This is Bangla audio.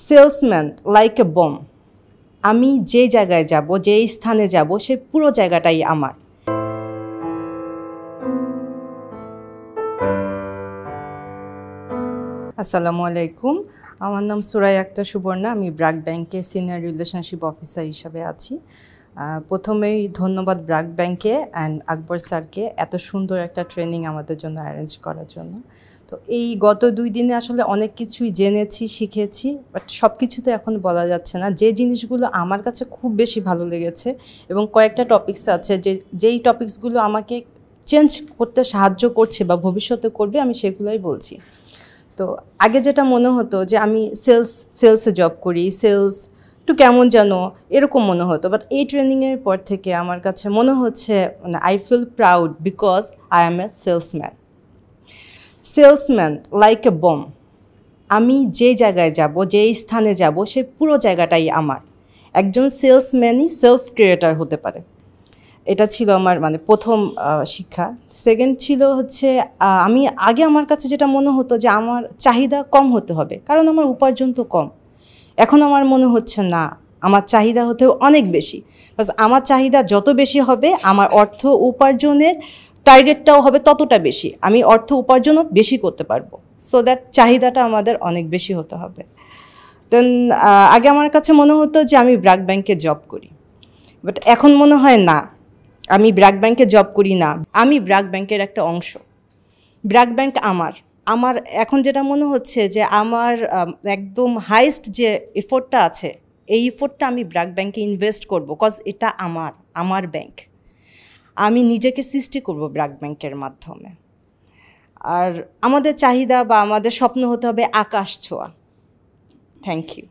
Salesman like a bomb. আমি যে জায়গায় যাব, যে স্থানে যাব, সে পুরো জায়গাটাই আমার। আসসালামু আলাইকুম, আমার নাম সুরাইয়া আক্তার সুবর্ণা। আমি ব্র্যাক ব্যাংকে সিনিয়র রিলেশনশিপ অফিসার হিসাবে আছি। প্রথমেই ধন্যবাদ ব্র্যাক ব্যাংকে অ্যান্ড আকবর স্যারকে এত সুন্দর একটা ট্রেনিং আমাদের জন্য অ্যারেঞ্জ করার জন্য। তো এই গত 2 দিনে আসলে অনেক কিছুই জেনেছি, শিখেছি, বাট সব কিছু তো এখন বলা যাচ্ছে না। যে জিনিসগুলো আমার কাছে খুব বেশি ভালো লেগেছে এবং কয়েকটা টপিকস আছে যেই টপিকসগুলো আমাকে চেঞ্জ করতে সাহায্য করছে বা ভবিষ্যতে করবে, আমি সেগুলোই বলছি। তো আগে যেটা মনে হতো যে আমি সেলসে জব করি, সেলস একটু কেমন যেন এরকম মনে হতো, বাট এই ট্রেনিংয়ের পর থেকে আমার কাছে মনে হচ্ছে মানে I feel proud because I am a salesman like a bomb. আমি যে জায়গায় যাব, যে স্থানে যাব, সে পুরো জায়গাটাই আমার। একজন সেলসম্যানই সেলফ ক্রিয়েটার হতে পারে। এটা ছিল আমার মানে প্রথম শিক্ষা। সেকেন্ড ছিল হচ্ছে আমি আগে আমার কাছে যেটা মনে হতো যে আমার চাহিদা কম হতে হবে, কারণ আমার উপার্জন তো কম। এখন আমার মনে হচ্ছে না, আমার চাহিদা হতে অনেক বেশি। বাস আমার চাহিদা যত বেশি হবে, আমার অর্থ উপার্জনের টার্গেটটাও হবে ততটা বেশি। আমি অর্থ উপার্জনও বেশি করতে পারবো। সো দ্যাট চাহিদাটা আমাদের অনেক বেশি হতে হবে। দেন আগে আমার কাছে মনে হতো যে আমি ব্র্যাক ব্যাংকে জব করি, বাট এখন মনে হয় না, আমি ব্র্যাক ব্যাংকে জব করি না, আমি ব্র্যাক ব্যাংকের একটা অংশ। ব্র্যাক ব্যাংক আমার এখন যেটা মনে হচ্ছে যে আমার একদম হাইস্ট যে এফোর্টটা আছে, এই এফোর্টটা আমি ব্র্যাক ব্যাংকে ইনভেস্ট করব, কজ এটা আমার ব্যাংক। আমি নিজেকে সৃষ্টি করব ব্র্যাক ব্যাংকের মাধ্যমে। আর আমাদের চাহিদা বা আমাদের স্বপ্ন হতে হবে আকাশ ছোঁয়া। Thank you.